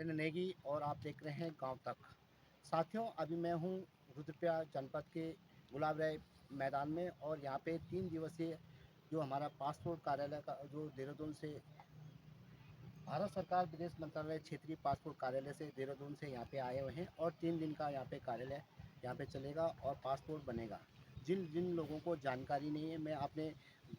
नरेंद्र नेगी और आप देख रहे हैं गांव तक। साथियों, अभी मैं हूं रुद्रप्रयाग जनपद के गुलाब राय मैदान में और यहां पे 3 दिवसीय जो हमारा पासपोर्ट कार्यालय का जो देहरादून से भारत सरकार विदेश मंत्रालय क्षेत्रीय पासपोर्ट कार्यालय से देहरादून से यहाँ पे आए हुए हैं और 3 दिन का यहाँ पे कार्यालय यहाँ पे चलेगा और पासपोर्ट बनेगा। जिन जिन लोगों को जानकारी नहीं है, मैं अपने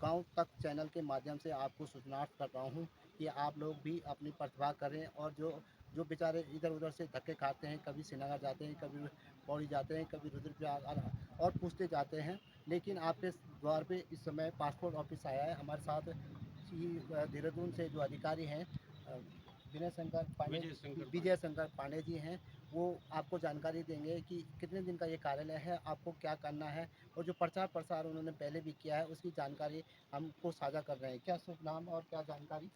गांव तक चैनल के माध्यम से आपको सूचना कर रहा हूँ कि आप लोग भी अपनी प्रतिभा करें और जो जो बेचारे इधर उधर से धक्के खाते हैं, कभी श्रीनगर जाते हैं, कभी पौड़ी जाते हैं, कभी रुद्रप्रयाग और पूछते जाते हैं, लेकिन आपके द्वार पे इस समय पासपोर्ट ऑफिस आया है। हमारे साथ देहरादून से जो अधिकारी हैं विजय शंकर पांडे जी हैं, वो आपको जानकारी देंगे कि कितने दिन का ये कार्यालय है, आपको क्या करना है और जो प्रचार प्रसार उन्होंने पहले भी किया है उसकी जानकारी हमको साझा कर रहे हैं। क्या शुभ नाम और क्या जानकारी?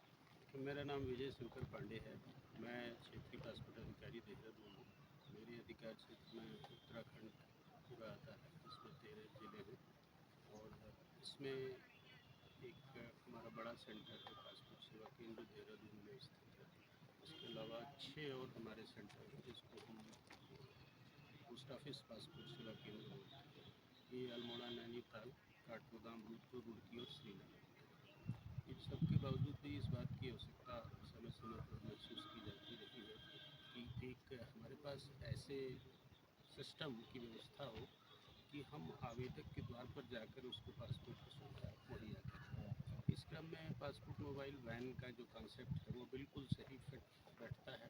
तो मेरा नाम विजय शंकर पांडे है। मैं क्षेत्रीय पासपोर्ट अधिकारी देहरादून हूँ। मेरे अधिकार क्षेत्र में उत्तराखंड पूरा आता है, इसमें 13 जिले हैं और इसमें एक हमारा बड़ा सेंटर है पासपोर्ट सेवा केंद्र देहरादून में स्थित है। इसके अलावा 6 और हमारे सेंटर हैं जिसको हम पोस्ट ऑफिस पासपोर्ट सेवा केंद्र बोलते हैं। ये अल्मोड़ा, नैनीताल, काठगोदाम, भूतपुर, रुड़की और श्रीनगर। इन सब के बावजूद भी इस बात की आवश्यकता समय समय पर महसूस की जाती रही है कि एक हमारे पास ऐसे सिस्टम की व्यवस्था हो कि हम आवेदक के द्वार पर जाकर उसको पासपोर्ट की सुविधा मुहैया करें। इस क्रम में पासपोर्ट मोबाइल वैन का जो कॉन्सेप्ट है वो बिल्कुल सही फिट बैठता है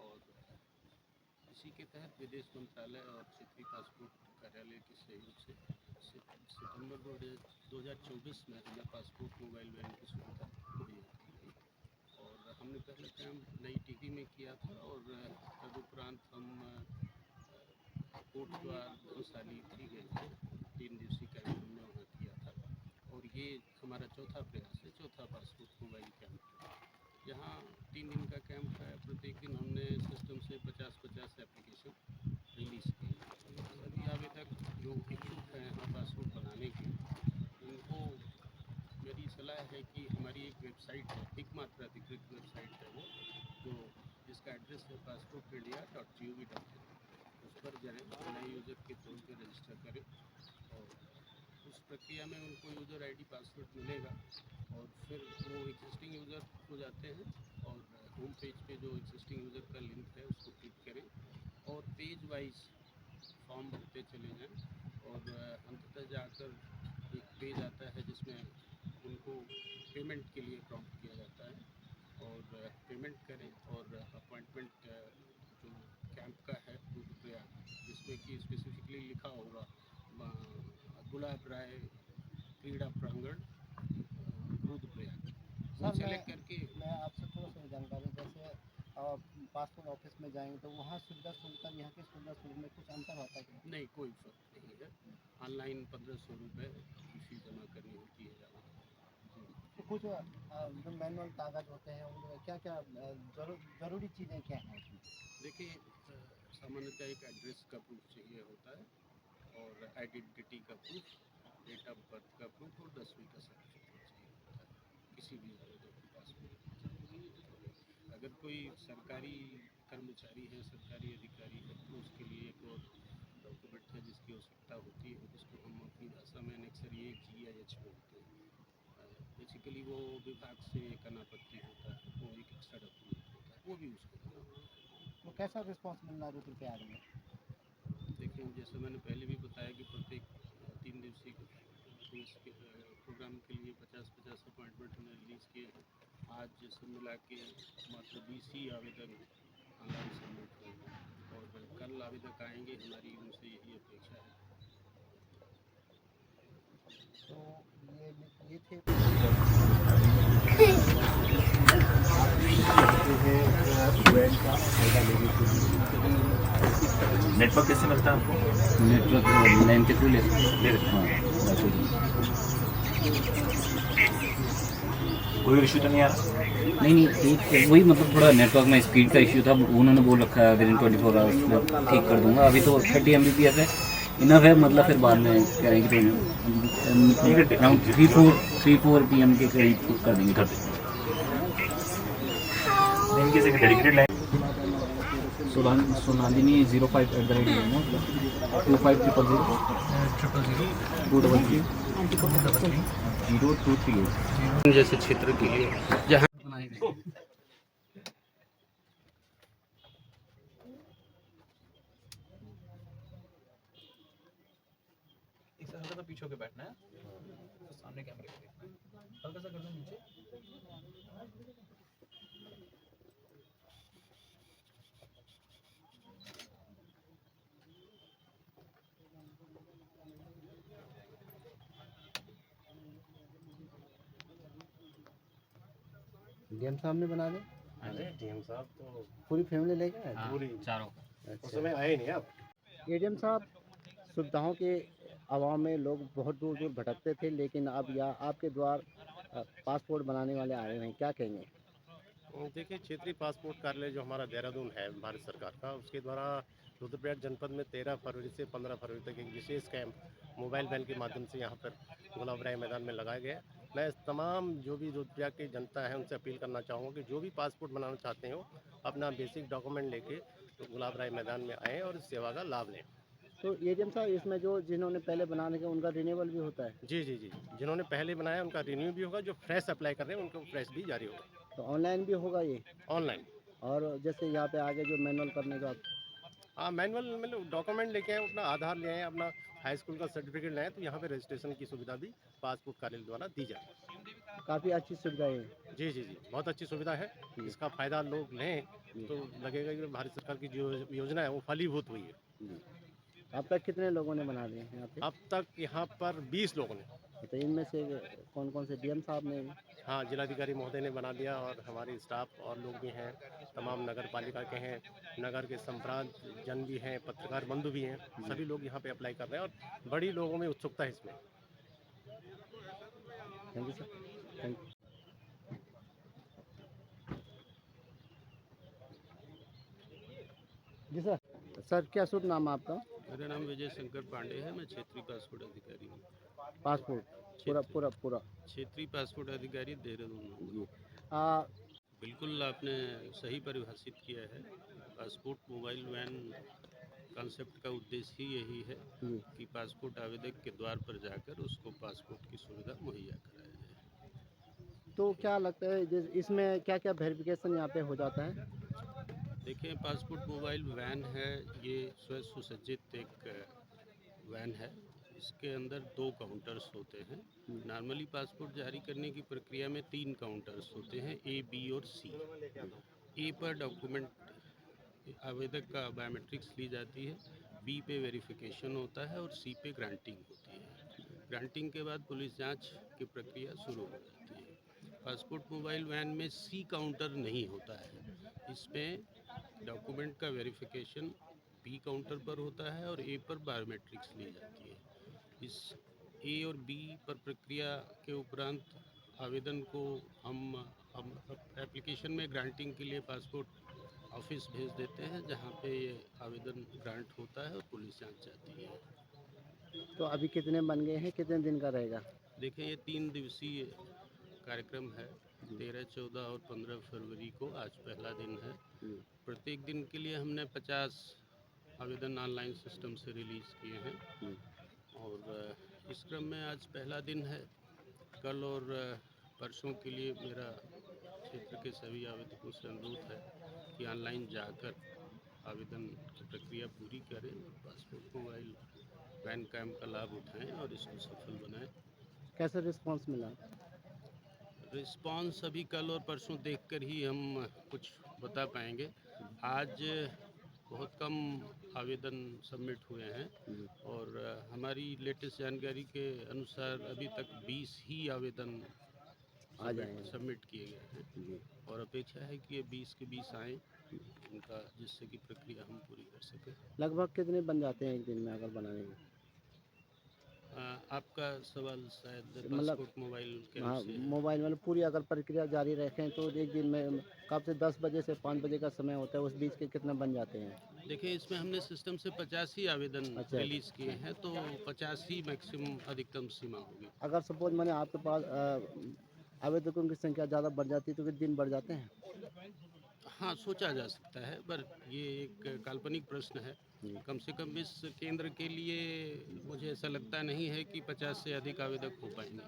और इसी के तहत विदेश मंत्रालय और क्षेत्रीय पासपोर्ट कार्यालय के सहयोग से सितंबर 2024 में हमें पासपोर्ट मोबाइल वैन की सुविधा मुहैया की गई और हमने पहला काम नई टिहरी में किया था और तदुपरांत हम कोटद्वार, घोसाली भी गए थे। 3 दिवसीय कार्यक्रम हमने वहाँ किया था और ये हमारा चौथा प्रयास है, चौथा पासपोर्ट मोबाइल कैंप है। यहाँ 3 दिन का कैंप है। प्रत्येक दिन हमने सिस्टम से 50-50 एप्लीकेशन रिलीज़ की। सभी आवेदक जो इच्छुक हैं यहाँ पासपोर्ट बनाने के, उनको मेरी सलाह है कि हमारी एक वेबसाइट है, एकमात्र अधिकृत वेबसाइट है वो, जो जिसका एड्रेस है passportindia.gov.in। उस पर जाएँ, नए यूज़र के तौर पर रजिस्टर करें और उस प्रक्रिया में उनको यूज़र आईडी पासवर्ड मिलेगा और फिर वो एग्जिस्टिंग यूज़र हो जाते हैं और होम पेज पे जो एग्जिस्टिंग यूज़र का लिंक है उसको क्लिक करें और पेज वाइज फॉर्म भरते चले जाएं और अंततः जाकर एक पेज आता है जिसमें उनको पेमेंट के लिए प्रॉम्प्ट किया जाता है और पेमेंट करें और अपॉइंटमेंट जो कैंप का है रुद्रप्रयाग, जिसमें कि स्पेसिफिकली लिखा होगा गुलाब राय क्रीड़ा प्रांगण रुद्रप्रयाग, वो सेलेक्ट करके। मैं आपसे थोड़ा सा जानकारी, जैसे पासपोर्ट ऑफिस में जाएंगे तो वहाँ सुविधा शुल्क और यहाँ की सुविधा शुल्क में कुछ अंतर होता है? नहीं, कोई फर्क नहीं है। ऑनलाइन 1500 रुपये की फीस जमा करनी होती है जमा। तो कुछ जो मैनुअल कागज होते हैं उनमें क्या क्या ज़रूरी चीज़ें क्या हैं? देखिए, सामान्यतः एक एड्रेस का प्रूफ चाहिए होता है और आइडेंटिटी का प्रूफ, डेट ऑफ बर्थ का प्रूफ और 10वीं का सर्टिफिकेट चाहिए होता है किसी भी आवेदक के पास में। अगर कोई सरकारी कर्मचारी है, सरकारी अधिकारी है, तो उसके लिए एक और डॉक्यूमेंट है जिसकी आवश्यकता होती है, जिसको हम अपनी भाषा में अनेक्सर ये GIH बोलते हैं। बेसिकली वो विभाग से एक अनापत्ति होता है, वो एक एक्स्ट्रा डॉक्यूमेंट होता है, वो भी उसको देना होता है। तो कैसा रिस्पॉन्स मिल रहा है रुद्रप्रयाग में? देखिए, जैसे मैंने पहले भी बताया कि प्रत्येक 3 दिवसीय के प्रोग्राम के लिए 50-50 अपॉइंटमेंट हमने रिलीज़ किए हैं। आज जैसे मिला के मात्र 20 ही आवेदन ऑनलाइन सबमिट हुए और कल आवेदक आएंगे, हमारी उनसे यही अपेक्षा है। तो ये थे नेटवर्क कैसे मिलता है आपको? नेटवर्क लाइन के थ्रू ले कोई इशू तो नहीं आ रहा? नहीं, एक वही मतलब थोड़ा नेटवर्क में स्पीड का इश्यू था। उन्होंने बोल रखा है विदिन 24 आवर्स में ठीक कर दूंगा। अभी तो 30 Mbps है, इनफ है, मतलब फिर बाद में करेंगे तो अराउंड 3-4 PM के करीब कर देंगे। इनके से डेडिकेटेड लाइन सोनालिनी 05@2500 233 जैसे क्षेत्र के लिए जहाँ इससे हल्का सा पीछे होके बैठना है तो सामने कैमरे को देखना है हल्का सा कर दो नीचे डीएम साहब ने बना दे अरे डीएम साहब तो पूरी फैमिली लेके आए थे? पूरी चारों उस समय आए नहीं आप। एडीएम साहब, सुविधाओं के अभाव में लोग बहुत दूर दूर भटकते थे, लेकिन अब यह आपके द्वार पासपोर्ट बनाने वाले आए हैं, क्या कहेंगे? देखिए, क्षेत्रीय पासपोर्ट कार्यालय जो हमारा देहरादून है भारत सरकार का, उसके द्वारा रुद्रप्रयाग जनपद में 13 फरवरी से 15 फरवरी तक एक विशेष कैंप मोबाइल वैन के माध्यम से यहाँ पर गुलाब राय मैदान में लगाया गया है। मैं तमाम जो भी रुद्रप्रयाग की जनता है उनसे अपील करना चाहूँगा कि जो भी पासपोर्ट बनाना चाहते हो अपना बेसिक डॉक्यूमेंट लेके तो गुलाब राय मैदान में आएँ और इस सेवा का लाभ लें। तो एडीएम साहब, इसमें जो जिन्होंने पहले बनाने का उनका रिन्यूअल भी होता है? जी जी जी, जिन्होंने पहले बनाया उनका रिन्यू भी होगा, जो फ्रेश अप्लाई कर रहे हैं उनको फ्रेश भी जारी होगा तो ऑनलाइन भी होगा ये? ऑनलाइन। और जैसे यहाँ पे आगे जो मैनुअल करने का, हाँ, मैनुअल मतलब डॉक्यूमेंट लेके आए, अपना आधार ले आए, अपना हाई स्कूल का सर्टिफिकेट लाएँ, तो यहाँ पे रजिस्ट्रेशन की सुविधा भी पासपोर्ट कार्यालय द्वारा दी जाए। काफ़ी अच्छी सुविधा है। जी जी जी, बहुत अच्छी सुविधा है। इसका फ़ायदा लोग लें तो लगेगा कि भारत सरकार की जो योजना है वो फलीभूत हुई है। अब तक कितने लोगों ने बना लिए हैं यहाँ पे? अब तक यहाँ पर 20 लोगों ने, तो इनमें से कौन कौन से? डीएम साहब ने? हाँ, जिलाधिकारी महोदय ने बना दिया और हमारे स्टाफ और लोग भी हैं, तमाम नगर पालिका के हैं, नगर के संप्रांत जन भी हैं, पत्रकार बंधु भी हैं, सभी लोग यहाँ पे अप्लाई कर रहे हैं और बड़ी लोगों में उत्सुकता है इसमें। Thank you sir, thank you. जी सर। सर, क्या शुभ नाम है आपका? मेरा नाम विजय शंकर पांडे है, मैं क्षेत्रीय पासपोर्ट अधिकारी हूँ। पासपोर्ट पूरा क्षेत्रीय पासपोर्ट अधिकारी देहरादून हूँ। जी। बिल्कुल आपने सही परिभाषित किया है। पासपोर्ट मोबाइल वैन कॉन्सेप्ट का उद्देश्य ही यही है जी। कि पासपोर्ट आवेदक के द्वार पर जाकर उसको पासपोर्ट की सुविधा मुहैया कराया जाए। तो क्या लगता है इसमें क्या क्या वेरिफिकेशन यहाँ पे हो जाता है? देखिए, पासपोर्ट मोबाइल वैन है, ये स्वयं सुसज्जित एक वैन है। इसके अंदर 2 काउंटर्स होते हैं। नॉर्मली पासपोर्ट जारी करने की प्रक्रिया में 3 काउंटर्स होते हैं, ए, बी और सी। ए पर डॉक्यूमेंट आवेदक का बायोमेट्रिक्स ली जाती है, बी पे वेरिफिकेशन होता है और सी पे ग्रांटिंग होती है। ग्रांटिंग के बाद पुलिस जांच की प्रक्रिया शुरू हो जाती है। पासपोर्ट मोबाइल वैन में सी काउंटर नहीं होता है। इसमें डॉक्यूमेंट का वेरिफिकेशन बी काउंटर पर होता है और ए पर बायोमेट्रिक्स ली जाती है। इस ए और बी पर प्रक्रिया के उपरांत आवेदन को हम एप्लीकेशन में ग्रांटिंग के लिए पासपोर्ट ऑफिस भेज देते हैं, जहां पे ये आवेदन ग्रांट होता है और पुलिस जांच जाती है। तो अभी कितने बन गए हैं, कितने दिन का रहेगा? देखें, ये 3 दिवसीय कार्यक्रम है। 13, 14 और 15 फरवरी को आज पहला दिन है। प्रत्येक दिन के लिए हमने 50 आवेदन ऑनलाइन सिस्टम से रिलीज़ किए हैं और इस क्रम में आज पहला दिन है। कल और परसों के लिए मेरा क्षेत्र के सभी आवेदकों से अनुरोध है कि ऑनलाइन जाकर आवेदन की प्रक्रिया पूरी करें और पासपोर्ट मोबाइल वैन कैंप का लाभ उठाएं और इसको सफल बनाएं। कैसा रिस्पांस मिला? रिस्पांस अभी कल और परसों देखकर ही हम कुछ बता पाएंगे। आज बहुत कम आवेदन सबमिट हुए हैं और हमारी लेटेस्ट जानकारी के अनुसार अभी तक 20 ही आवेदन सबमिट किए गए हैं और अपेक्षा है कि ये 20 के 20 आएँ उनका, जिससे कि प्रक्रिया हम पूरी कर सकें। लगभग कितने बन जाते हैं एक दिन में अगर बनाने में? आपका सवाल शायद मतलब पासपोर्ट मोबाइल कैंप हाँ, से है। मोबाइल मतलब पूरी अगर प्रक्रिया जारी रखें तो एक दिन में कब से 10 बजे से 5 बजे का समय होता है, उस बीच के कितने बन जाते हैं? देखिए, इसमें हमने सिस्टम से 50 ही आवेदन अच्छा। रिलीज़ किए हैं, तो 50 ही मैक्सिमम अधिकतम सीमा होगी। अगर सपोज मैंने आपके पास आवेदकों की संख्या ज़्यादा बढ़ जाती है तो फिर दिन बढ़ जाते हैं? हाँ, सोचा जा सकता है, पर ये एक काल्पनिक प्रश्न है। कम से कम इस केंद्र के लिए मुझे ऐसा लगता नहीं है कि 50 से अधिक आवेदक हो पाएंगे।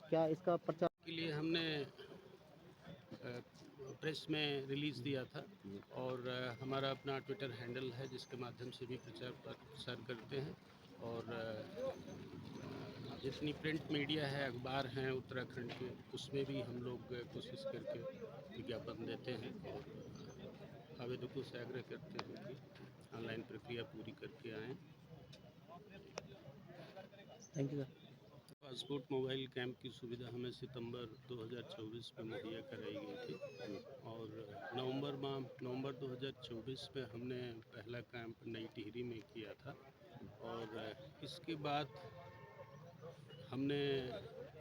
क्या इसका प्रचार के लिए हमने प्रेस में रिलीज़ दिया था और हमारा अपना ट्विटर हैंडल है जिसके माध्यम से भी प्रचार प्रसार करते हैं, और जितनी प्रिंट मीडिया है, अखबार हैं उत्तराखंड के, उसमें भी हम लोग कोशिश करके विज्ञापन देते हैं और आवेदकों से आग्रह करते हैं कि ऑनलाइन प्रक्रिया पूरी करके आएँ। Thank you sir. Passport mobile camp की सुविधा हमें सितंबर 2024 में मुहैया कराई गई थी और नवंबर 2024 में हमने पहला कैंप नई टिहरी में किया था, और इसके बाद हमने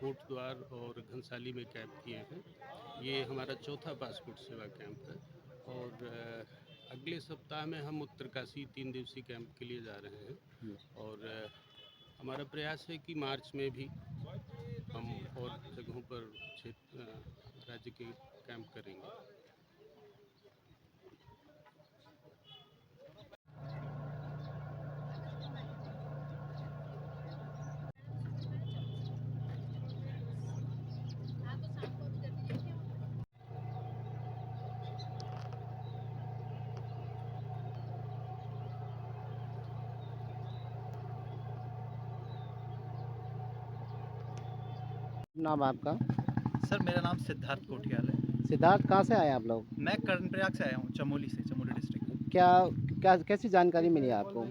कोटद्वार और घनसाली में कैंप किए हैं। ये हमारा चौथा पासपोर्ट सेवा कैंप है, और अगले सप्ताह में हम उत्तरकाशी 3 दिवसीय कैंप के लिए जा रहे हैं, और हमारा प्रयास है कि मार्च में भी हम और जगहों पर राज्य के कैंप करेंगे। नाम आपका? सर मेरा नाम सिद्धार्थ कोठियाल है। सिद्धार्थ, कहाँ से आए आप लोग? मैं कर्णप्रयाग से आया हूँ, चमोली से, चमोली डिस्ट्रिक्ट। क्या कैसी जानकारी मिली आपको?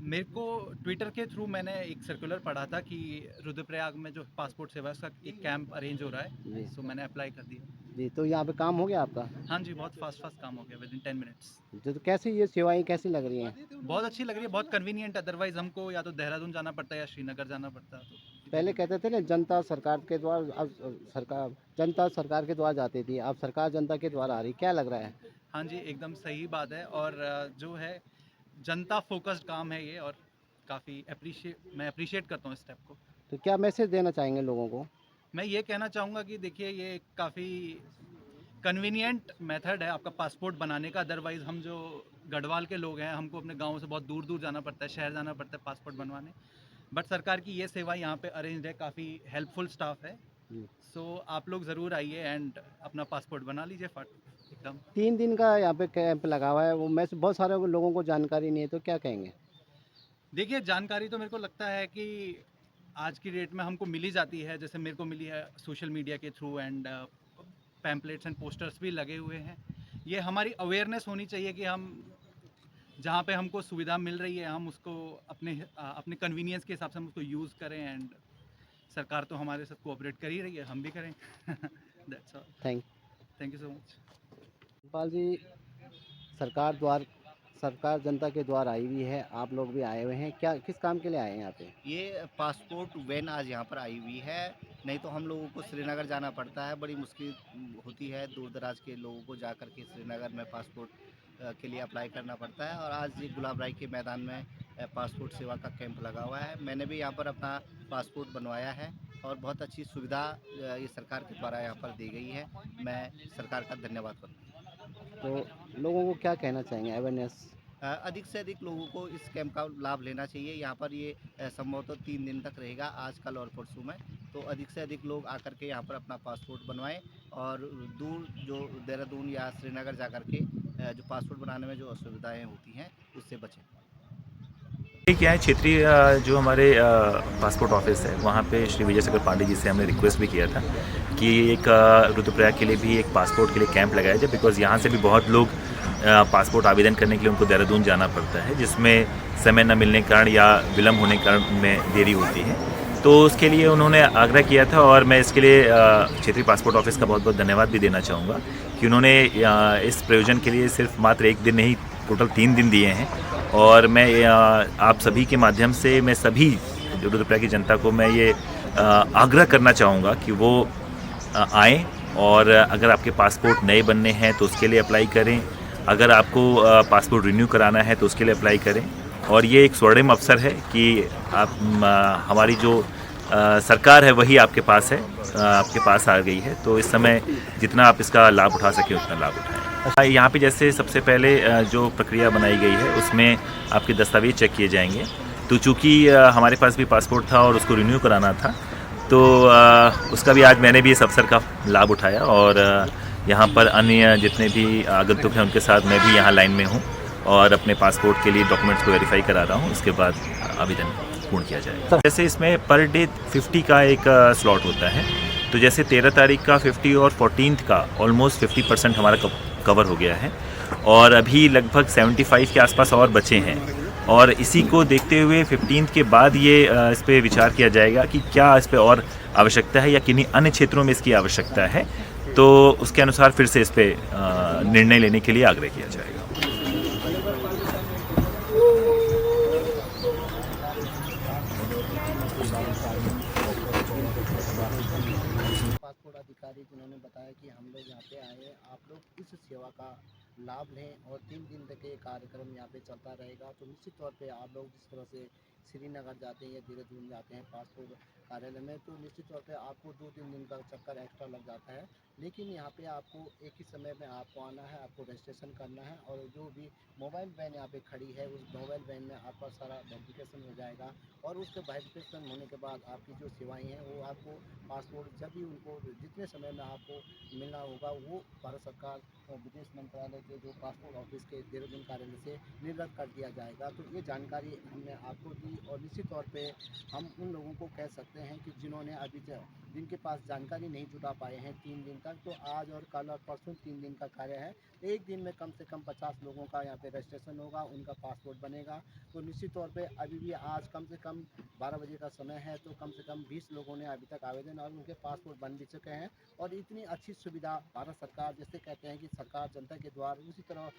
मेरे को ट्विटर के थ्रू मैंने एक सर्कुलर पढ़ा था कि रुद्रप्रयाग में जो पासपोर्ट सेवा है उसका एक कैंप अरेंज हो रहा है, सो मैंने अप्लाई कर दिया। जी, तो यहाँ पे काम हो गया आपका? हाँ जी, बहुत फास्ट काम हो गया, विद इन 10 मिनट्स। तो कैसी ये सेवाएं कैसी लग रही हैं? बहुत अच्छी लग रही है, बहुत कन्वीनियंट। अदरवाइज हमको या तो देहरादून जाना पड़ता है या श्रीनगर जाना पड़ता है। तो पहले कहते थे ना जनता सरकार के द्वारा, अब जनता सरकार के द्वारा जाती थी, अब सरकार जनता के द्वारा आ रही, क्या लग रहा है? हाँ जी, एकदम सही बात है, और जो है जनता फोकस्ड काम है ये, और काफ़ी मैं अप्रिशिएट करता हूँ इस स्टेप को। तो क्या मैसेज देना चाहेंगे लोगों को? मैं ये कहना चाहूँगा कि देखिए ये काफ़ी कन्वीनियंट मेथड है आपका पासपोर्ट बनाने का। अदरवाइज़ हम जो गढ़वाल के लोग हैं, हमको अपने गाँव से बहुत दूर दूर जाना पड़ता है, शहर जाना पड़ता है पासपोर्ट बनवाने। बट सरकार की ये सेवा यहाँ पे अरेंज्ड है, काफ़ी हेल्पफुल स्टाफ है। सो आप लोग ज़रूर आइए एंड अपना पासपोर्ट बना लीजिए फट एकदम। 3 दिन का यहाँ पे कैंप लगा हुआ है, वो मैं बहुत सारे लोगों को जानकारी नहीं है, तो क्या कहेंगे? देखिए जानकारी तो मेरे को लगता है कि आज की डेट में हमको मिली जाती है, जैसे मेरे को मिली है सोशल मीडिया के through, and pamphlets and posters भी लगे हुए हैं। ये हमारी अवेयरनेस होनी चाहिए कि हम जहाँ पे हमको सुविधा मिल रही है हम उसको अपने कन्वीनियंस के हिसाब से हम उसको यूज़ करें, एंड सरकार तो हमारे साथ कोऑपरेट कर ही रही है, हम भी करें। That's all. Thank you so much. Pal ji, सरकार जनता के द्वारा आई हुई है, आप लोग भी आए हुए हैं, क्या किस काम के लिए आए हैं यहाँ पे? ये पासपोर्ट वैन आज यहाँ पर आई हुई है, नहीं तो हम लोगों को श्रीनगर जाना पड़ता है, बड़ी मुश्किल होती है दूर दराज के लोगों को जा कर के श्रीनगर में पासपोर्ट के लिए अप्लाई करना पड़ता है। और आज ये गुलाबराय के मैदान में पासपोर्ट सेवा का कैंप लगा हुआ है। मैंने भी यहाँ पर अपना पासपोर्ट बनवाया है और बहुत अच्छी सुविधा ये सरकार के द्वारा यहाँ पर दी गई है। मैं सरकार का धन्यवाद करता हूँ। तो लोगों को क्या कहना चाहेंगे? अवेयरनेस अधिक से अधिक लोगों को इस कैंप का लाभ लेना चाहिए। यहाँ पर ये संभवतः 3 दिन तक रहेगा, आज कल और परसों में। तो अधिक से अधिक लोग आकर के यहाँ पर अपना पासपोर्ट बनवाएं और दूर जो देहरादून या श्रीनगर जा कर के जो पासपोर्ट बनाने में जो असुविधाएं होती हैं उससे बचें। क्या है, क्षेत्रीय जो हमारे पासपोर्ट ऑफिस है वहाँ पे श्री विजय सागर पांडे जी से हमने रिक्वेस्ट भी किया था कि एक रुद्रप्रयाग के लिए भी एक पासपोर्ट के लिए कैंप लगाया जाए, बिकॉज़ यहाँ से भी बहुत लोग पासपोर्ट आवेदन करने के लिए उनको देहरादून जाना पड़ता है, जिसमें समय न मिलने के कारण या विलम्ब होने के कारण उनमें देरी होती है। तो उसके लिए उन्होंने आग्रह किया था और मैं इसके लिए क्षेत्रीय पासपोर्ट ऑफिस का बहुत बहुत धन्यवाद भी देना चाहूँगा कि उन्होंने इस प्रयोजन के लिए सिर्फ मात्र 1 दिन नहीं, टोटल 3 दिन दिए हैं। और मैं आप सभी के माध्यम से मैं सभी रुद्रप्रयाग की जनता को मैं ये आग्रह करना चाहूँगा कि वो आएँ, और अगर आपके पासपोर्ट नए बनने हैं तो उसके लिए अप्लाई करें, अगर आपको पासपोर्ट रिन्यू कराना है तो उसके लिए अप्लाई करें। और ये एक स्वर्णिम अवसर है कि आप हमारी जो सरकार है वही आपके पास है, आपके पास आ गई है, तो इस समय जितना आप इसका लाभ उठा सके उतना लाभ उठाएं। यहाँ पे जैसे सबसे पहले जो प्रक्रिया बनाई गई है उसमें आपके दस्तावेज चेक किए जाएंगे। तो चूँकि हमारे पास भी पासपोर्ट था और उसको रिन्यू कराना था, तो उसका भी आज मैंने भी इस अवसर का लाभ उठाया और यहाँ पर अन्य जितने भी आगंतुक हैं उनके साथ मैं भी यहाँ लाइन में हूँ और अपने पासपोर्ट के लिए डॉक्यूमेंट्स को वेरीफाई करा रहा हूँ। उसके बाद आवेदन पूर्ण किया जाएगा। जैसे इसमें पर डे 50 का एक स्लॉट होता है, तो जैसे 13 तारीख का 50 और 14 का ऑलमोस्ट 50% हमारा कवर हो गया है और अभी लगभग 75 के आसपास और बचे हैं। और इसी को देखते हुए 15 के बाद ये इस पर विचार किया जाएगा कि क्या इस पर और आवश्यकता है या किन्हीं अन्य क्षेत्रों में इसकी आवश्यकता है, तो उसके अनुसार फिर से इस पर निर्णय लेने के लिए आग्रह किया जाएगा। पासपोर्ट अधिकारी जिन्होंने बताया कि हम लोग यहाँ पे आए हैं, आप लोग इस सेवा का लाभ लें और 3 दिन तक ये कार्यक्रम यहाँ पे चलता रहेगा। तो निश्चित तौर पे आप लोग जिस तरह से श्रीनगर जाते हैं या देहरादून जाते हैं पासपोर्ट कार्यालय में, तो निश्चित तौर पे आपको 2-3 दिन का चक्कर एक्स्ट्रा लग जाता है। लेकिन यहाँ पे आपको एक ही समय में आपको आना है, आपको रजिस्ट्रेशन करना है और जो भी मोबाइल वैन यहाँ पे खड़ी है उस मोबाइल वैन में आपका सारा वेरिफिकेशन हो जाएगा और उसके वेरिफिकेशन होने के बाद आपकी जो सेवाएं हैं वो आपको पासपोर्ट जब भी उनको जितने समय में आपको मिलना होगा वो भारत सरकार और विदेश मंत्रालय के जो पासपोर्ट ऑफिस के देहरादून कार्यालय से निर्गत कर दिया जाएगा। तो ये जानकारी हमने आपको दी और निश्चित तौर पे हम उन लोगों को कह सकते हैं कि जिन्होंने अभी जिनके पास जानकारी नहीं जुटा पाए हैं 3 दिन तक, तो आज और कल और परसों 3 दिन का कार्य है। एक दिन में कम से कम 50 लोगों का यहाँ पे रजिस्ट्रेशन होगा, उनका पासपोर्ट बनेगा। तो निश्चित तौर पे अभी भी आज कम से कम 12 बजे का समय है, तो कम से कम 20 लोगों ने अभी तक आवेदन और उनके पासपोर्ट बन भी चुके हैं। और इतनी अच्छी सुविधा भारत सरकार, जैसे कहते हैं कि सरकार जनता के द्वार, उसी तरह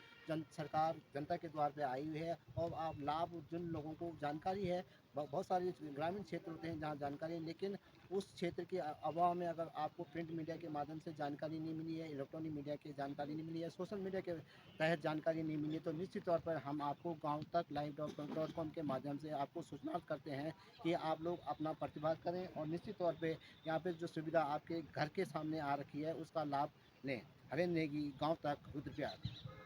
सरकार जनता के द्वार पे आई हुई है। और आप लाभ जिन लोगों को जानकारी है, बहुत सारे ग्रामीण क्षेत्र होते हैं जहाँ जानकारी है, लेकिन उस क्षेत्र के अभाव में अगर आपको प्रिंट मीडिया के माध्यम से जानकारी नहीं मिली है, इलेक्ट्रॉनिक मीडिया की जानकारी नहीं मिली है, सोशल मीडिया के तहत जानकारी नहीं मिली है, तो निश्चित तौर पर हम आपको गाँव तक live.com के माध्यम से आपको सूचना करते हैं कि आप लोग अपना प्रतिभाग करें और निश्चित तौर पे यहाँ पे जो सुविधा आपके घर के सामने आ रखी है उसका लाभ लें। हरेंद्र नेगी, गाँव तक, रुद्रप्रयाग।